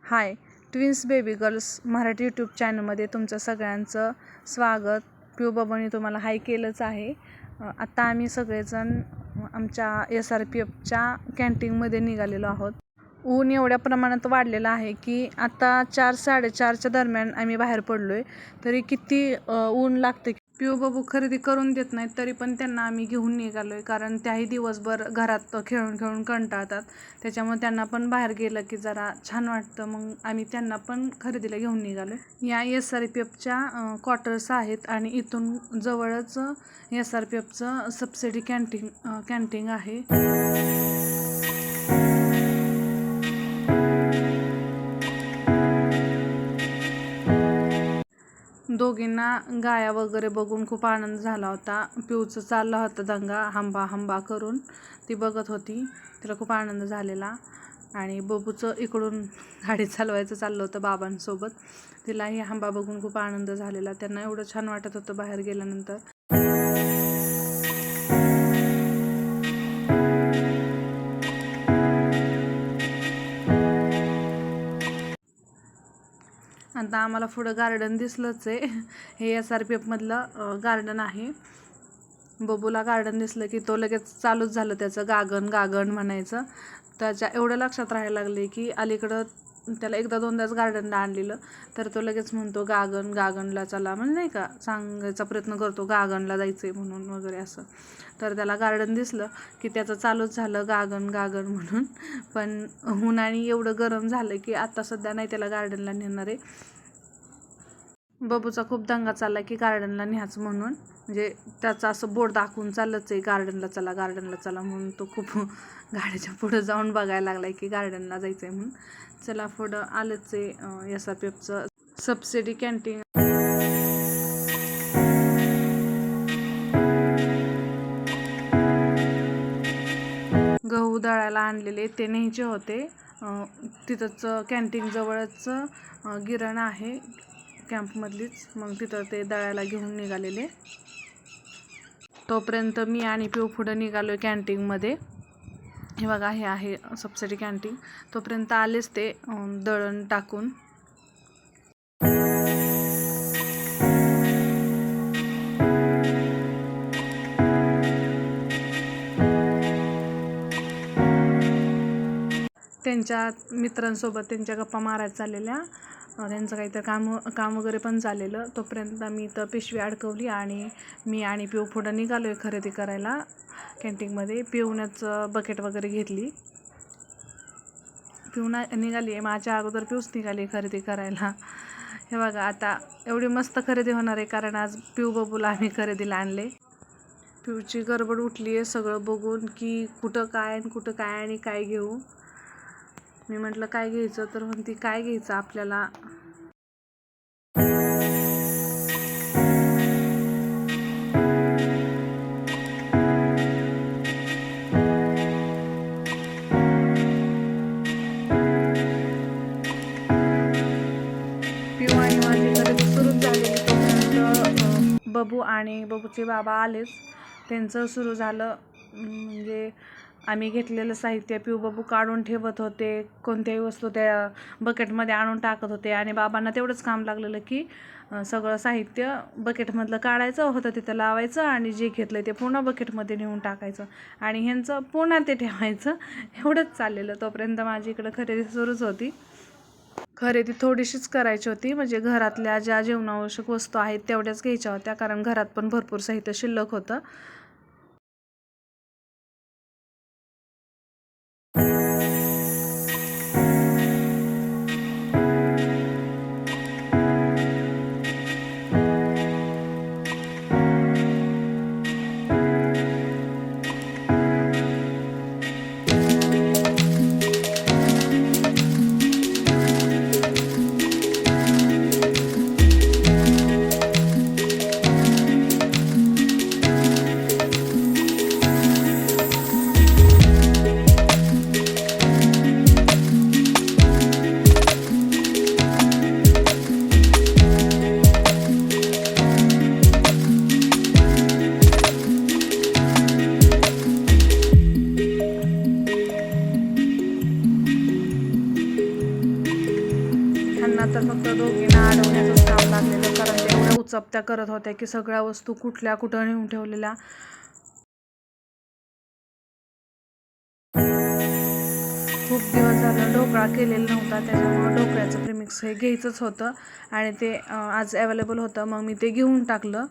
हाय twins baby girls Marathi YouTube चॅनलमध्ये तुमचं सगळ्यांचं स्वागत. पिऊ बाबांनी तुम्हाला हाय केलंच आहे. आता आम्ही सगळेजण आमच्या SRPFच्या कॅन्टीनमध्ये निघालेलो आहोत. ऊन एवढ्या प्रमाणात वाढलेलं आहे की आता 4-4:30च्या दरम्यान आम्ही बाहेर पडलो आहे. तरी किती ऊन लागते. पिऊ बाबू खरेदी करून देत नाहीत तरी पण त्यांना आम्ही घेऊन निघालो आहे, कारण त्याही दिवसभर घरात खेळून खेळून कंटाळतात. त्याच्यामुळे त्यांना पण बाहेर गेलं की जरा छान वाटतं. मग आम्ही त्यांना पण खरेदीला घेऊन निघालो आहे. या SRPFच्या क्वार्टर्स आहेत आणि इथून जवळच SRPFचं सबसिडी कॅन्टीन आहे. दोघींना गाया वगैरे बघून खूप आनंद झाला होता. पिऊचं चालला होता दंगा, हंबा हंबा करून ती बघत होती. तिला खूप आनंद झालेला. आणि बबूचं इकडून गाडी चालवायचं चाललं होतं बाबांसोबत. तिलाही हंबा बघून खूप आनंद झालेला. त्यांना एवढं छान वाटत होतं बाहेर गेल्यानंतर. आता आम्हाला पुढं गार्डन दिसलंच आहे. हे SRPFमधलं गार्डन आहे. बबूला गार्डन दिसलं की तो लगेच चालूच झालं त्याचं गागण गागण म्हणायचं. त्याच्या एवढं लक्षात राहायला लागले की अलीकडं त्याला एकदा दोनदाच गार्डनला आणलेलं तर तो लगेच म्हणतो गागण गागणला चला, म्हणजे नाही का सांगायचा प्रयत्न करतो गागणला जायचं आहे म्हणून वगैरे असं. तर त्याला गार्डन दिसलं की त्याचं चालूच झालं गागण गागण म्हणून. पण उन्हाने एवढं गरम झालं की आता सध्या नाही त्याला गार्डनला नेणार आहे. बबूचा खूप दंगा चालला की गार्डनला न्यायचं म्हणून, म्हणजे त्याचं असं बोर्ड दाखवून चाललंच आहे गार्डनला चला म्हणून. तो खूप गाडीच्या पुढं जाऊन बघायला लागलाय की गार्डनला जायचं आहे म्हणून. चला पुढं आलंच आहे SRPFचं सबसिडी कॅन्टीन. गहू दळायला आणलेले ते न्यायचे होते. तिथंच कॅन्टीन जवळच गिरण आहे कॅम्पमधलीच. मग तिथं ते दळायला घेऊन निघालेले. तोपर्यंत मी आणि पिऊ पुढं निघालो कॅन्टीनमध्ये. हे बघा, हे आहे सबसिडी कॅन्टीन. तोपर्यंत आलेच ते दळण टाकून. त्यांच्या मित्रांसोबत त्यांच्या गप्पा मारायला चाललेल्या. त्यांचं काहीतरी काम वगैरे पण झालेलं. तोपर्यंत मी इथं पिशवी अडकवली आणि मी आणि पिऊ पुढं निघालो आहे खरेदी करायला कॅन्टीनमध्ये. पिऊनच बकेट वगैरे घेतली. पिऊना निघाली आहे, माझ्या अगोदर पिऊच निघाली खरेदी करायला. हे बघा, आता एवढी मस्त खरेदी होणार आहे कारण आज पिऊ बबूला आम्ही खरेदीला आणले. पिऊची गडबड उठली आहे सगळं बघून की कुठं काय आणि काय घेऊ. मी म्हटलं काय घ्यायचं, तर म्हणती काय घ्यायचं आपल्याला. पिऊ आणि माझी खरेदी सुरूच झालेली. तोपर्यंत बबू आणि बबूचे बाबा आलेच. त्यांचं सुरू झालं. म्हणजे आम्ही घेतलेलं साहित्य पिऊ बबू काढून ठेवत होते. कोणत्याही वस्तू त्या बकेटमध्ये आणून टाकत होते आणि बाबांना तेवढंच काम लागलेलं की सगळं साहित्य बकेटमधलं काढायचं होतं, तिथं लावायचं आणि जे घेतलं ते पुन्हा बकेटमध्ये नेऊन टाकायचं आणि ह्यांचं पुन्हा ते ठेवायचं. एवढंच चाललेलं. तोपर्यंत माझी इकडं खरेदी सुरूच होती. खरेदी थोडीशीच करायची होती, म्हणजे घरातल्या ज्या जीवनावश्यक वस्तू आहेत तेवढ्याच घ्यायच्या होत्या, कारण घरात पण भरपूर साहित्य शिल्लक होतं. ह्यांना तर फक्त दोघींना अडवण्याचंच काम लागलेलं, कारण ते एवढ्या उचपत्या करत होत्या की सगळ्या वस्तू कुठल्या कुठं नेऊन ठेवलेल्या. खूप दिवस झालं ढोकळा केलेला नव्हता, त्याच्यामुळं ढोकळ्याचं प्रीमिक्स हे घ्यायचंच होतं आणि ते आज अवेलेबल होतं, मग मी ते घेऊन टाकलं.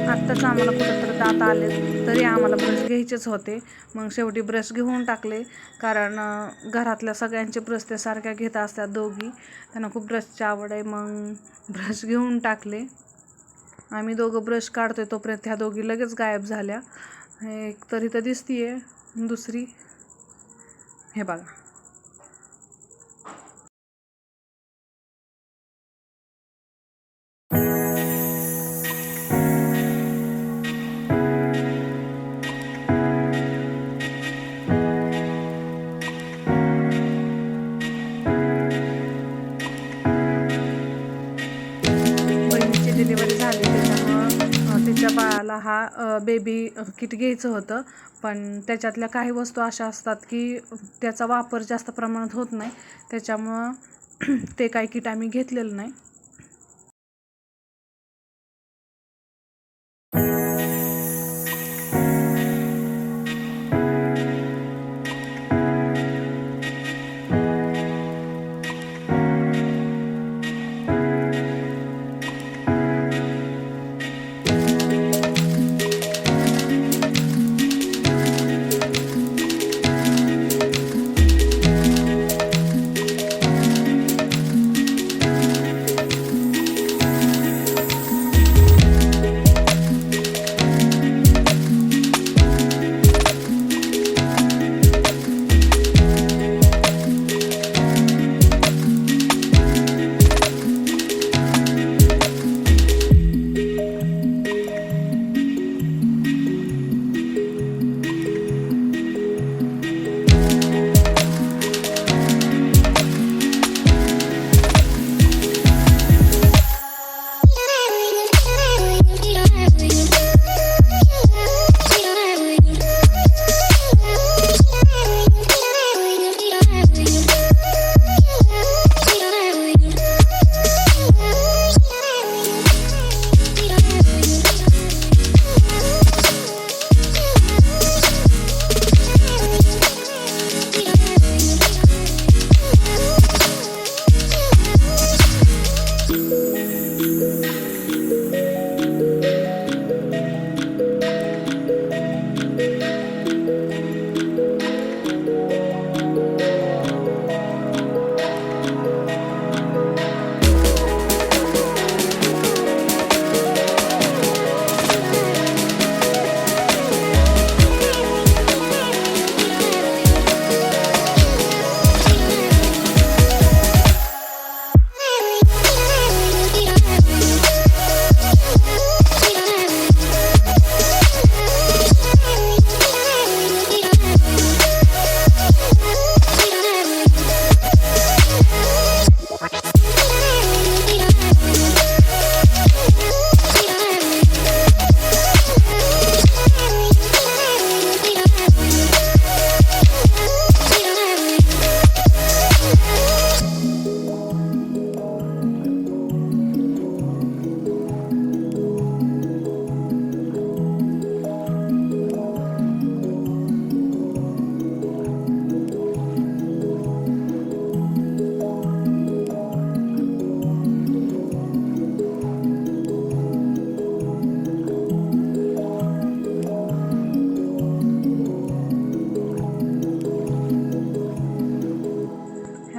आत्ताच आम्हाला कुठंतरी दात आले तरी आम्हाला ब्रश घ्यायचेच होते. मग शेवटी ब्रश घेऊन टाकले, कारण घरातल्या सगळ्यांचे ब्रश ते सारख्या घेत असतात दोघी, त्यांना खूप ब्रशची आवड आहे. मग ब्रश घेऊन टाकले. आम्ही दोघं ब्रश काढतोय तोपर्यंत ह्या दोघी लगेच गायब झाल्या. एक तर इथं दिसतीये, दुसरी हे बघा. बहिणीची डिलिव्हरी झाली, त्याच्यामुळं तिच्या बाळाला हा बेबी किट घ्यायचं होतं, पण त्याच्यातल्या काही वस्तू अशा असतात की त्याचा वापर जास्त प्रमाणात होत नाही, त्याच्यामुळं ते काही किट आम्ही घेतलेलं नाही.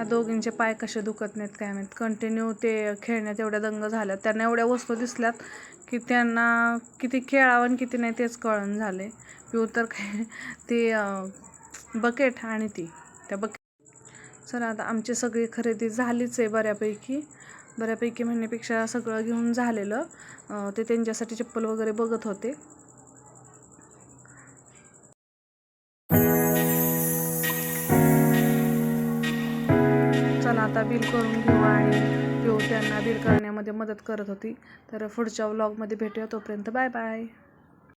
दोघींचे पाय कसे दुखत नाहीत काय माहीत. कंटिन्यू ते खेळण्यात एवढ्या दंग झाल्या. त्यांना एवढ्या वस्तू दिसल्यात की त्यांना किती खेळावं आणि किती नाही तेच कळण झाले. पिऊ तर काय ते बकेट आणि त्या बकेट. चला आता आमची सगळी खरेदी झालीच आहे बऱ्यापैकी म्हणण्यापेक्षा सगळं घेऊन झालेलं. ते त्यांच्यासाठी चप्पल वगैरे बघत होते. चला आता बिल करून घेऊ आणि पिऊ त्यांना बिल करण्यामध्ये मदत करत होती. तर पुढच्या व्लॉगमध्ये भेटूया. तोपर्यंत बाय बाय.